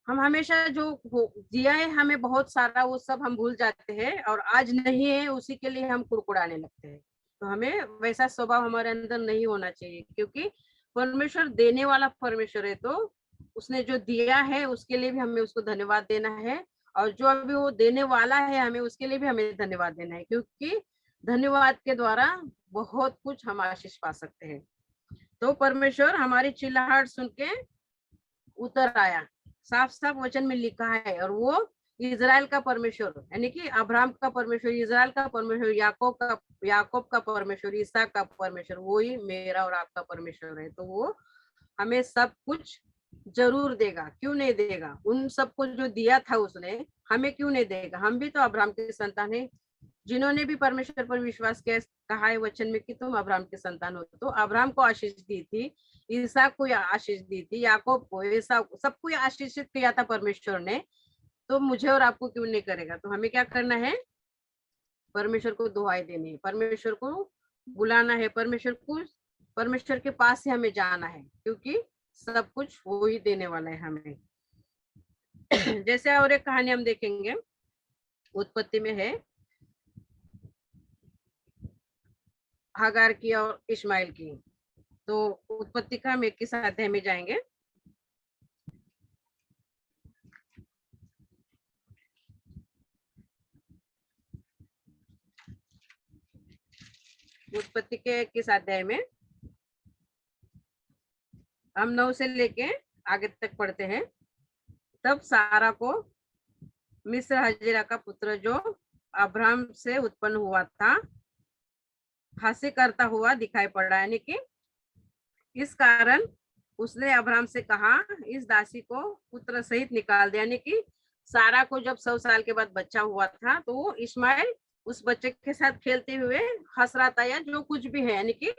A: हम हमेशा जो दिया है हमें बहुत सारा, वो सब हम भूल जाते हैं और आज नहीं है उसी के लिए हम कुड़कुड़ाने लगते हैं। तो हमें वैसा स्वभाव हमारे अंदर नहीं होना चाहिए, क्योंकि परमेश्वर देने वाला परमेश्वर है, तो उसने जो दिया है उसके लिए भी हमें उसको धन्यवाद देना है, और जो अभी वो देने वाला है हमें, उसके लिए भी हमें धन्यवाद देना है, क्योंकि धन्यवाद के द्वारा बहुत कुछ हम आशीष पा सकते हैं। तो परमेश्वर हमारी चिल्लाहट सुन के उतर आया, साफ साफ वचन में लिखा है। और वो इज़राइल का परमेश्वर, यानी कि अब्राहम का परमेश्वर, इज़राइल का परमेश्वर, याकूब का परमेश्वर, इसहाक का परमेश्वर, वो ही मेरा और आपका परमेश्वर है। तो वो हमें सब कुछ जरूर देगा, क्यों नहीं देगा? उन सबको जो दिया था उसने, हमें क्यों नहीं देगा? हम भी तो अब्राहम के संतान है, जिन्होंने भी परमेश्वर पर विश्वास किया। कहा है वचन में कि तुम अब्राहम के संतान हो। तो अब्राहम को आशीष दी थी, इसहाक को आशीष दी थी, याकूब को, एसाव, सबको आशीषित किया था परमेश्वर ने। तो मुझे और आपको क्यों नहीं करेगा? तो हमें क्या करना है? परमेश्वर को दुहाई देनी है, परमेश्वर को बुलाना है, परमेश्वर के पास ही हमें जाना है, क्योंकि सब कुछ वो ही देने वाला है हमें। जैसे और एक कहानी हम देखेंगे, उत्पत्ति में है, हागार की और इस्माइल की। तो उत्पत्ति का हम 21 अध्याय में जाएंगे। उत्पत्ति के 21 अध्याय में हम 9 से लेके आगे तक पढ़ते हैं। तब सारा को मिस्र हजीरा का पुत्र जो अब्राहम से उत्पन्न हुआ था, हंसी करता हुआ दिखाई पड़ा, यानी कि इस कारण उसने अब्राहम से कहा, इस दासी को पुत्र सहित निकाल दे। यानी कि सारा को जब 100 साल के बाद बच्चा हुआ था, तो वो इस्माइल उस बच्चे के साथ खेलते हुए हंस रहा था, या जो कुछ भी है, यानी कि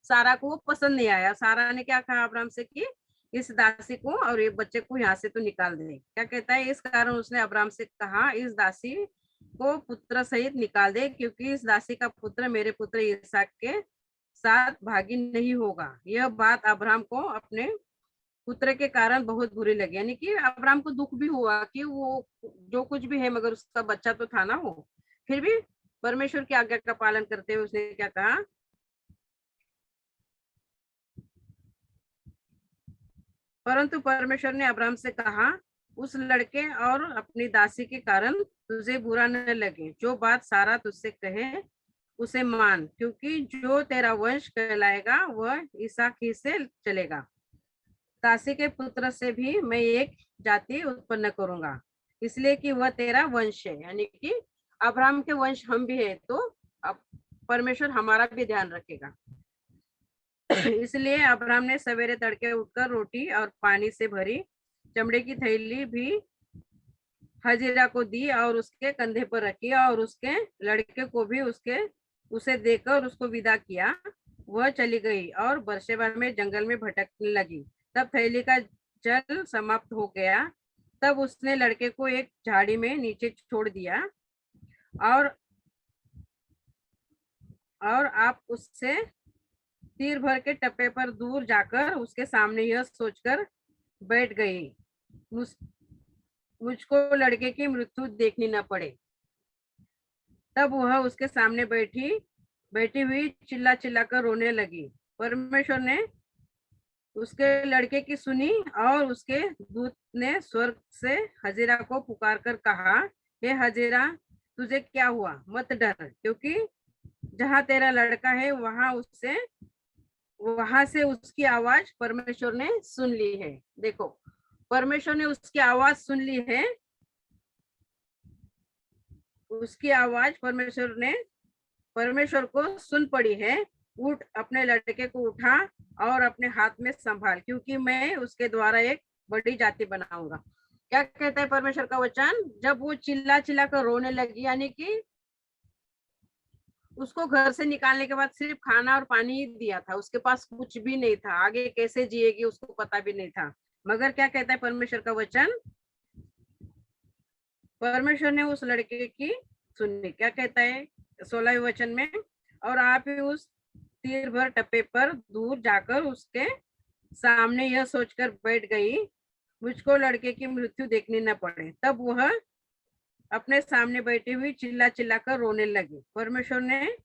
A: सारा को वो पसंद नहीं आया। सारा ने क्या कहा अब्राहम से कि इस दासी को और ये बच्चे को यहाँ से तो निकाल दे। क्या कहता है? इस कारण उसने अब्राहम से कहा, इस दासी को पुत्र सहित निकाल दे, क्योंकि इस दासी का पुत्र मेरे पुत्र इसहाक के साथ भागी नहीं होगा। यह बात अब्राहम को अपने पुत्र के कारण बहुत बुरी लगी, यानी कि अब्राहम को दुख भी हुआ कि वो जो कुछ भी है, मगर उसका बच्चा तो था ना वो। फिर भी परमेश्वर की आज्ञा का पालन करते हुए उसने क्या कहा? परंतु परमेश्वर ने अब्राहम से कहा, उस लड़के और अपनी दासी के कारण तुझे बुरा न लगे, जो बात सारा तुझसे कहे उसे मान, क्योंकि जो तेरा वंश कहलाएगा वह इसहाक ही से चलेगा। दासी के पुत्र से भी मैं एक जाति उत्पन्न करूंगा, इसलिए कि वह तेरा वंश है। यानी कि अब्राहम के वंश हम भी है, तो अब परमेश्वर हमारा भी ध्यान रखेगा। इसलिए अब्राहम ने सवेरे तड़के उठकर रोटी और पानी से भरी चमड़े की थैली भी हजीरा को दी और उसके कंधे पर रखी, और उसके लड़के को भी उसे देकर उसको विदा किया। वह चली गई और बर्शेबा में जंगल में भटकने लगी। तब थैली का जल समाप्त हो गया, तब उसने लड़के को एक झाड़ी में नीचे छोड़ दिया और आप उससे तीर भर के टप्पे पर दूर जाकर उसके सामने यह सोचकर बैठ गई, मुझको लड़के की मृत्यु देखनी न पड़े। तब वह उसके सामने बैठी हुई चिल्ला चिल्ला कर रोने लगी। परमेश्वर ने उसके लड़के की सुनी और उसके दूत ने स्वर्ग से हजीरा को पुकार कर कहा, हे हजीरा, तुझे क्या हुआ? मत डर, क्योंकि जहाँ तेरा लड़का है वहां से उसकी आवाज परमेश्वर ने सुन ली है। देखो, परमेश्वर ने उसकी आवाज सुन ली है। उसकी आवाज परमेश्वर को सुन पड़ी है। उठ, अपने लड़के को उठा और अपने हाथ में संभाल, क्योंकि मैं उसके द्वारा एक बड़ी जाति बनाऊंगा। क्या कहता है परमेश्वर का वचन? जब वो चिल्ला चिल्ला कर रोने लगी, यानी कि उसको घर से निकालने के बाद सिर्फ खाना और पानी ही दिया था, उसके पास कुछ भी नहीं था, आगे कैसे जिएगी उसको पता भी नहीं था। मगर क्या कहता है परमेश्वर का वचन? परमेश्वर ने उस लड़के की सुनी। क्या कहता है 16वें वचन में? और आप ही उस तीर भर टप्पे पर दूर जाकर उसके सामने यह सोचकर बैठ गई, मुझको लड़के की मृत्यु देखनी न पड़े। तब वह अपने सामने बैठी हुई चिल्ला चिल्ला कर रोने लगी। परमेश्वर ने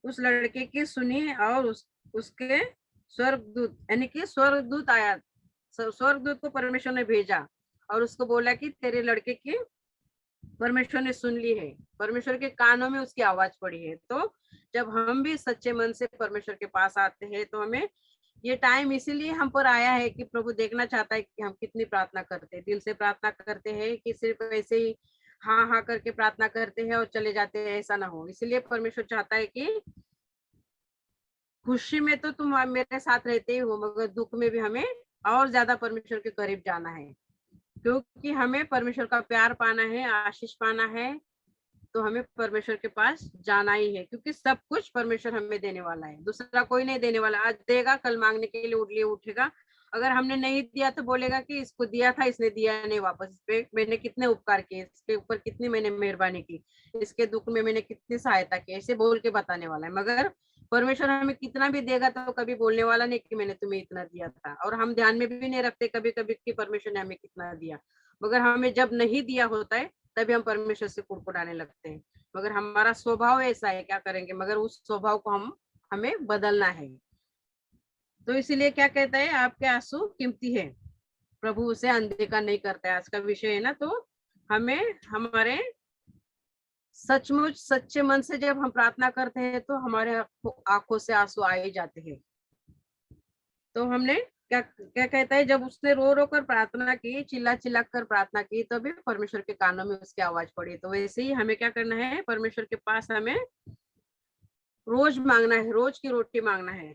A: उस लड़के की सुनी और उसके स्वर्गदूत, यानी कि स्वर्गदूत आया, स्वर्गदूत को परमेश्वर ने भेजा और उसको बोला कि तेरे लड़के की परमेश्वर ने सुन ली है। परमेश्वर के कानों में उसकी आवाज पड़ी है। तो जब हम भी सच्चे मन से परमेश्वर के पास आते हैं तो हमें ये टाइम इसीलिए हम पर आया है कि प्रभु देखना चाहता है कि हम कितनी प्रार्थना करते हैं, दिल से प्रार्थना करते हैं कि सिर्फ ऐसे ही हाँ हाँ करके प्रार्थना करते हैं और चले जाते हैं, ऐसा ना हो। इसलिए परमेश्वर चाहता है कि खुशी में तो तुम मेरे साथ रहते ही हो, मगर दुख में भी हमें और ज्यादा परमेश्वर के करीब जाना है, क्योंकि हमें परमेश्वर का प्यार पाना है, आशीष पाना है, तो हमें परमेश्वर के पास जाना ही है, क्योंकि सब कुछ परमेश्वर हमें देने वाला है, दूसरा कोई नहीं देने वाला। आज देगा, कल मांगने के लिए उठेगा। अगर हमने नहीं दिया तो बोलेगा कि इसको दिया था, इसने दिया नहीं वापस, इस पे मैंने कितने उपकार किए, इसके ऊपर कितनी मैंने मेहरबानी की, इसके दुख में मैंने कितनी सहायता की, ऐसे बोल के बताने वाला है। मगर परमेश्वर हमें कितना भी देगा तो कभी बोलने वाला नहीं कि मैंने तुम्हें इतना दिया था। और हम ध्यान में भी नहीं रखते कभी कभी कि परमेश्वर ने हमें कितना दिया। मगर हमें जब नहीं दिया होता है तभी हम परमेश्वर से कुड़कुड़ाने लगते हैं। मगर हमारा स्वभाव ऐसा है, क्या करेंगे, मगर उस स्वभाव को हमें बदलना है। तो इसीलिए क्या कहता है, आपके आंसू कीमती है, प्रभु उसे अनदेखा नहीं करता है। आज का विषय है ना, तो हमें हमारे सचमुच सच्चे मन से जब हम प्रार्थना करते हैं तो हमारे आंखों से आंसू आ ही जाते हैं। तो हमने क्या क्या कहता है, जब उसने रो रो कर प्रार्थना की, चिल्ला चिल्ला कर प्रार्थना की, तो भी परमेश्वर के कानों में उसकी आवाज पड़ी। तो वैसे ही हमें क्या करना है, परमेश्वर के पास हमें रोज मांगना है, रोज की रोटी मांगना है।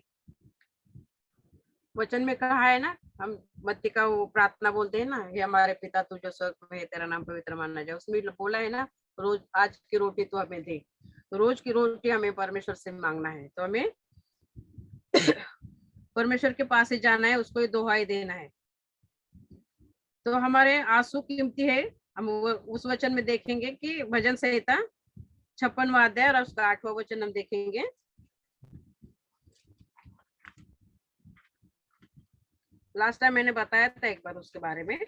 A: वचन में कहा है ना, हम मत्ती का वो प्रार्थना बोलते हैं ना, ये हमारे पिता तू जो स्वर्ग में है, तेरा नाम पवित्र माना जाए, उसमें बोला है ना, रोज आज की रोटी तो हमें दे। तो रोज की रोटी हमें परमेश्वर से मांगना है। तो हमें परमेश्वर के पास ही जाना है, उसको ही दुहाई देना है। तो हमारे आंसू कीमती है। हम उस वचन में देखेंगे कि भजन संहिता 56वां अध्याय और उसका 8वां वचन हम देखेंगे। लास्ट टाइम मैंने बताया था एक बार उसके बारे में,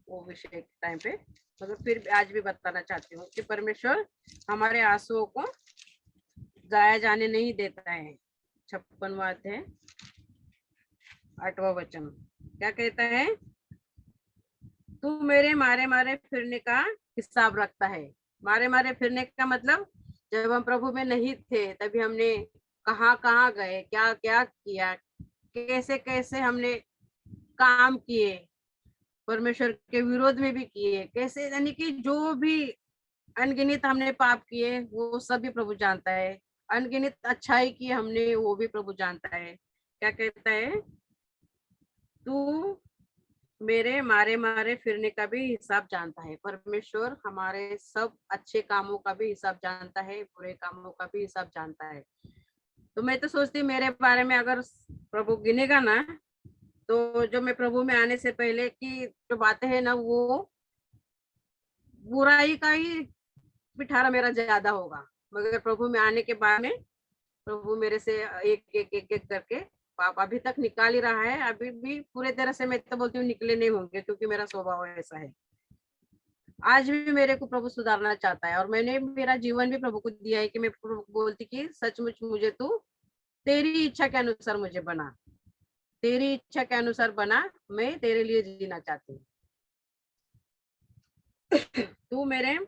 A: वो विषय के टाइम पे, मगर फिर आज भी बताना चाहती हूँ कि परमेश्वर हमारे आंसुओं को जाया जाने नहीं देता है। 56वां अध्याय 8वां वचन क्या कहता है, तू मेरे मारे मारे फिरने का हिसाब रखता है। मारे मारे फिरने का मतलब, जब हम प्रभु में नहीं थे तभी हमने कहाँ कहाँ गए, क्या क्या किया, कैसे कैसे हमने काम किए, परमेश्वर के विरोध में भी किए, कैसे, यानी कि जो भी अनगिनत हमने पाप किए वो सभी प्रभु जानता है। अनगिनत अच्छाई की हमने, वो भी प्रभु जानता है। क्या कहता है, तू मेरे मारे मारे फिरने का भी हिसाब जानता है। परमेश्वर हमारे सब अच्छे कामों का भी हिसाब जानता है, बुरे कामों का भी हिसाब जानता है। तो मैं तो सोचती मेरे बारे में अगर प्रभु गिनेगा ना, तो जो मैं प्रभु में आने से पहले की जो बातें हैं ना, वो बुराई का ही पिटारा मेरा ज्यादा होगा, मगर प्रभु में आने के बाद में प्रभु मेरे से एक एक एक एक करके पाप अभी तक निकाल ही रहा है। अभी भी पूरे तरह से मैं तो बोलती हूँ निकले नहीं होंगे, क्योंकि मेरा स्वभाव ऐसा है। आज भी मेरे को प्रभु सुधारना चाहता है, और मैंने मेरा जीवन भी प्रभु को दिया है कि मैं प्रभु को बोलती कि सचमुच मुझे तू तेरी इच्छा के अनुसार मुझे बना, तेरी इच्छा के अनुसार बना, मैं तेरे लिए जीना चाहती हूँ। तू मेरे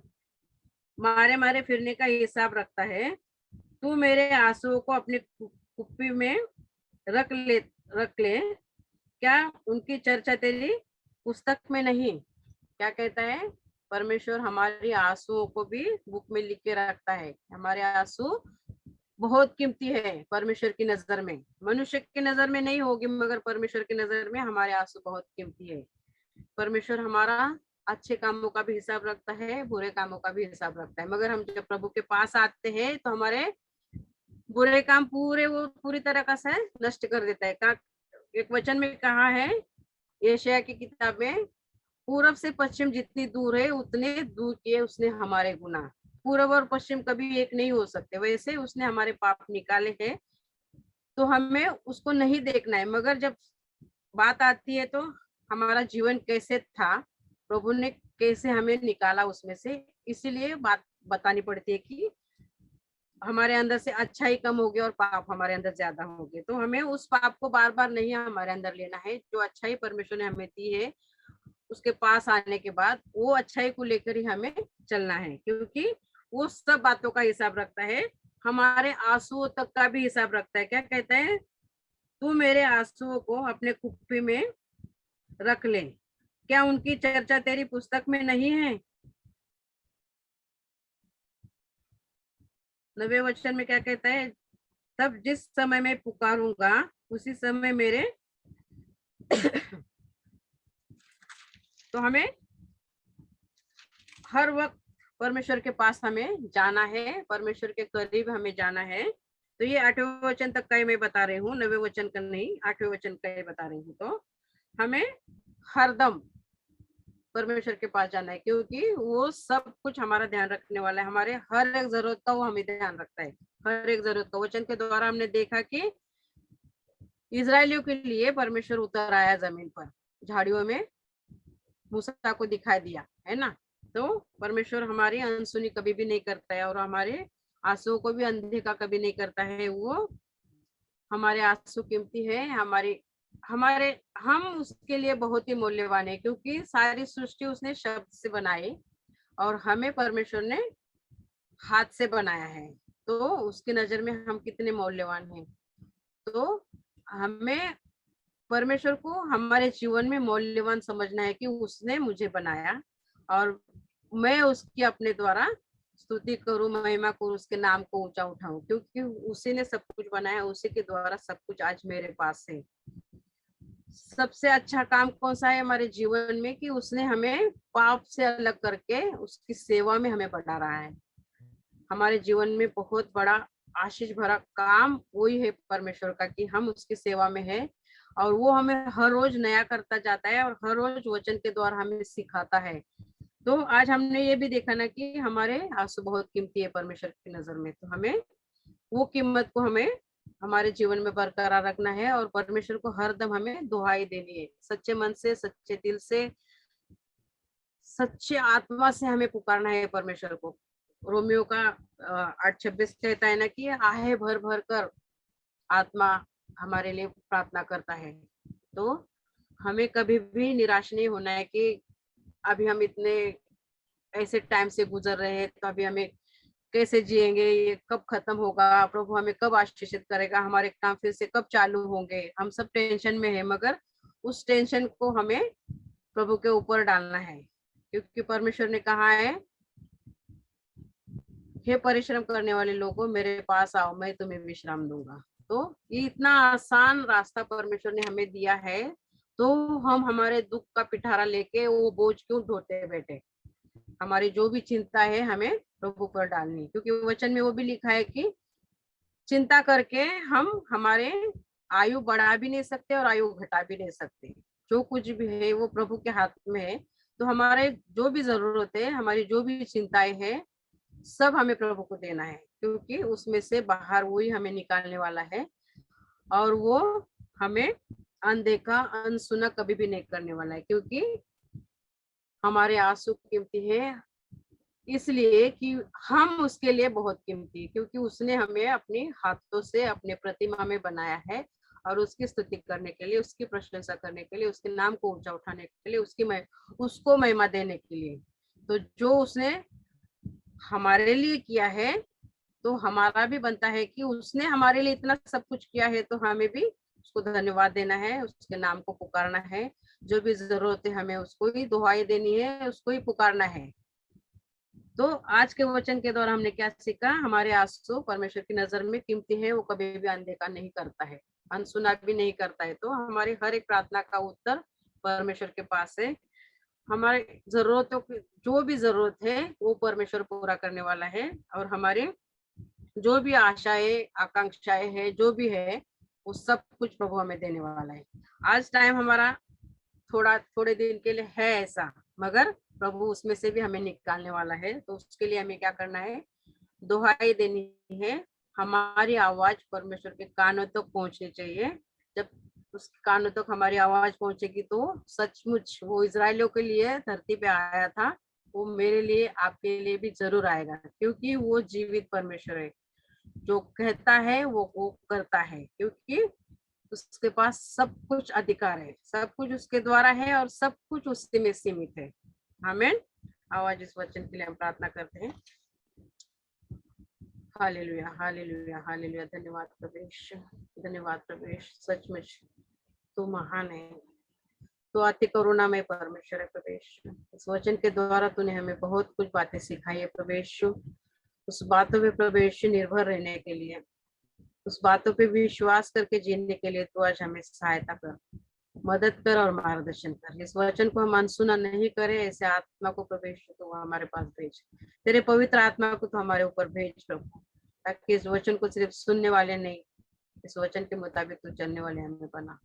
A: मारे मारे फिरने का हिसाब रखता है, तू मेरे आंसुओं को अपनी कुप्पी में रख ले रख ले, क्या उनकी चर्चा तेरी पुस्तक में नहीं? क्या कहता है परमेश्वर? हमारी आंसुओं को भी बुक में लिख के रखता है। हमारे आंसू बहुत कीमती है परमेश्वर की नजर में, मनुष्य की नजर में नहीं होगी, मगर परमेश्वर की नजर में हमारे आंसू बहुत कीमती है। परमेश्वर हमारा अच्छे कामों का भी हिसाब रखता है, बुरे कामों का भी हिसाब रखता है, मगर हम जब प्रभु के पास आते हैं तो हमारे बुरे काम पूरे वो पूरी तरह का से नष्ट कर देता है। एक वचन में कहा है यशायाह की किताब में, पूरब से पश्चिम जितनी दूर है उतने दूर किए उसने हमारे गुनाह। पूरब और पश्चिम कभी एक नहीं हो सकते, वैसे उसने हमारे पाप निकाले हैं, तो हमें उसको नहीं देखना है। मगर जब बात आती है तो हमारा जीवन कैसे था, प्रभु ने कैसे हमें निकाला उसमें से, इसीलिए बात बतानी पड़ती है कि हमारे अंदर से अच्छाई कम हो गया और पाप हमारे अंदर ज्यादा हो गए। तो हमें उस पाप को बार बार नहीं हमारे अंदर लेना है। जो अच्छाई परमेश्वर ने हमें दी है, उसके पास आने के बाद वो अच्छाई को लेकर ही हमें चलना है, क्योंकि वो सब बातों का हिसाब रखता है, हमारे आंसुओं तक का भी हिसाब रखता है। क्या कहता है? तू मेरे आंसुओं को अपने कुप्पी में रख ले, क्या उनकी चर्चा तेरी पुस्तक में नहीं है? 9वें वचन में क्या कहता है? तब जिस समय मैं पुकारूंगा उसी समय मेरे तो हमें हर वक्त परमेश्वर के पास हमें जाना है, परमेश्वर के करीब हमें जाना है। तो ये 8वें वचन तक का ही मैं बता रही हूँ, 9वें वचन का नहीं, 8वें वचन का ही बता रही हूँ। तो हमें हरदम परमेश्वर के पास जाना है, क्योंकि वो सब कुछ हमारा ध्यान रखने वाला है। हमारे हर एक जरूरत का वो हमें ध्यान रखता है, हर एक जरूरत का। वचन के द्वारा हमने देखा कि इजरायलियों के लिए परमेश्वर उतर आया जमीन पर, झाड़ियों में मूसा को दिखाई दिया, है ना? तो परमेश्वर हमारी अनसुनी कभी भी नहीं करता है, और हमारे आंसुओं को भी अनदेखा कभी नहीं करता है। वो हमारे आंसू कीमती है, हमारे हमारे हम उसके लिए बहुत ही मूल्यवान है, क्योंकि सारी सृष्टि उसने शब्द से बनाई और हमें परमेश्वर ने हाथ से बनाया है। तो उसकी नजर में हम कितने मूल्यवान हैं। तो हमें परमेश्वर को हमारे जीवन में मूल्यवान समझना है कि उसने मुझे बनाया, और मैं उसकी अपने द्वारा स्तुति करूं, महिमा करूं, उसके नाम को ऊंचा उठाऊं, क्योंकि उसी ने सब कुछ बनाया, उसी के द्वारा सब कुछ आज मेरे पास है। सबसे अच्छा काम कौन सा है हमारे जीवन में? कि उसने हमें पाप से अलग करके उसकी सेवा में हमें बढ़ा रहा है। हमारे जीवन में बहुत बड़ा आशीष भरा काम वही है परमेश्वर का, कि हम उसकी सेवा में है, और वो हमें हर रोज नया करता जाता है, और हर रोज वचन के द्वारा हमें सिखाता है। तो आज हमने ये भी देखा ना कि हमारे आंसू बहुत कीमती है परमेश्वर की नजर में। तो हमें वो कीमत को हमें हमारे जीवन में बरकरार रखना है, और परमेश्वर को हर दम हमें दुहाई देनी है, सच्चे मन से, सच्चे दिल से, सच्चे आत्मा से हमें पुकारना है परमेश्वर को। रोमियो का 8:26 कहता है ना कि आहे भर भर कर आत्मा हमारे लिए प्रार्थना करता है। तो हमें कभी भी निराश नहीं होना है कि अभी हम इतने ऐसे टाइम से गुजर रहे हैं, तो अभी हमें कैसे जिएंगे, ये कब खत्म होगा, प्रभु हमें कब आशीषित करेगा, हमारे काम फिर से कब चालू होंगे, हम सब टेंशन में है। मगर उस टेंशन को हमें प्रभु के ऊपर डालना है, क्योंकि परमेश्वर ने कहा है, हे परिश्रम करने वाले लोगों मेरे पास आओ, मैं तुम्हें विश्राम दूंगा। तो ये इतना आसान रास्ता परमेश्वर ने हमें दिया है, तो हम हमारे दुख का पिटारा लेके वो बोझ क्यों ढोते बैठे? हमारी जो भी चिंता है हमें प्रभु पर डालनी, क्योंकि वचन में वो भी लिखा है कि चिंता करके हम हमारे आयु बढ़ा भी नहीं सकते और आयु घटा भी नहीं सकते। जो कुछ भी है वो प्रभु के हाथ में है। तो हमारे जो भी जरूरत है, हमारी जो भी चिंताएं हैं, सब हमें प्रभु को देना है, क्योंकि उसमें से बाहर वही हमें निकालने वाला है। और वो हमें अनदेखा अनसुना कभी भी नहीं करने वाला है, क्योंकि हमारे आंसू कीमती है, इसलिए कि हम उसके लिए बहुत कीमती है, क्योंकि उसने हमें अपने हाथों से अपने प्रतिमा में बनाया है, और उसकी स्तुति करने के लिए, उसकी प्रशंसा करने के लिए, उसके नाम को ऊंचा उठाने के लिए, उसको महिमा देने के लिए। तो जो उसने हमारे लिए किया है, तो हमारा भी बनता है कि उसने हमारे लिए इतना सब कुछ किया है, तो हमें भी उसको धन्यवाद देना है, उसके नाम को पुकारना है। जो भी जरूरत है हमें उसको ही दुहाई देनी है, उसको ही पुकारना है। तो आज के वचन के द्वारा हमने क्या सीखा? हमारे आंसू परमेश्वर की नजर में कीमती है, वो कभी भी अनदेखा नहीं करता है, अनसुना भी नहीं करता है। तो हमारी हर एक प्रार्थना का उत्तर परमेश्वर के पास है। हमारे जरूरतों की जो भी जरूरत है वो परमेश्वर पूरा करने वाला है, और हमारे जो भी आशाएं आकांक्षाएं है, जो भी है, वो सब कुछ प्रभु हमें देने वाला है। आज टाइम हमारा थोड़े दिन के लिए है ऐसा, मगर प्रभु उसमें से भी हमें निकालने वाला है। तो उसके लिए हमें क्या करना है? दुहाई देनी है। हमारी आवाज परमेश्वर के कानों तक पहुंचनी चाहिए। जब उस कानों तक हमारी आवाज पहुंचेगी, तो सचमुच वो इजरायलियों के लिए धरती पे आया था, वो मेरे लिए आपके लिए भी जरूर आएगा, क्योंकि वो जीवित परमेश्वर है। जो कहता है वो करता है, क्योंकि उसके पास सब कुछ अधिकार है, सब कुछ उसके द्वारा है, और सब कुछ उससे में सीमित है। आमीन। आवाज इस वचन के लिए हम प्रार्थना करते हैं। Hallelujah, hallelujah, hallelujah. धन्यवाद प्रवेश, धन्यवाद प्रवेश। सचमुच तू महान है, तो अति करुणा में परमेश्वर है प्रवेश। इस वचन के द्वारा तूने हमें बहुत कुछ बातें सिखाई है प्रवेश। उस बातों पे प्रवेश निर्भर रहने के लिए, उस बातों पे विश्वास करके जीने के लिए तू आज हमें सहायता कर, मदद कर और मार्गदर्शन कर। इस वचन को हम अनसुना नहीं करें, ऐसे आत्मा को प्रवेश तो हमारे पास भेज, तेरे पवित्र आत्मा को तो हमारे ऊपर भेज प्रभु, ताकि इस वचन को सिर्फ सुनने वाले नहीं, इस वचन के मुताबिक तो चलने वाले हमें बना।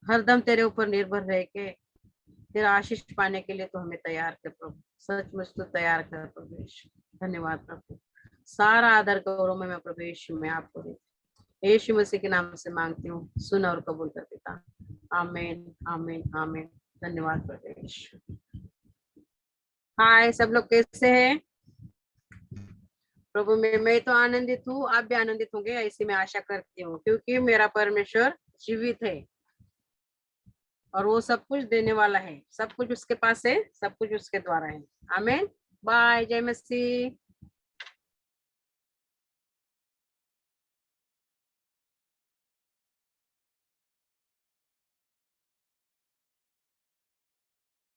A: हरदम तेरे ऊपर निर्भर रह के तेरा आशीष पाने के लिए तो हमें तैयार कर प्रभु, सचमुच तो तैयार कर प्रभु। धन्यवाद प्रभु। सारा आदर गौरव में मैं प्रभु यीशु में आपको देती, यीशु मसीह के नाम से मांगती हूँ, सुन और कबूल कर पिता। आमीन, आमीन, आमीन। धन्यवाद प्रभु यीशु। हाय सब लोग, कैसे हैं प्रभु में? मैं तो आनंदित हूँ, आप भी आनंदित होंगे ऐसी मैं आशा करती हूँ, क्योंकि मेरा परमेश्वर जीवित है और वो सब कुछ देने वाला है। सब कुछ उसके पास है, सब कुछ उसके द्वारा है। आमीन। बाय। जय मसीह।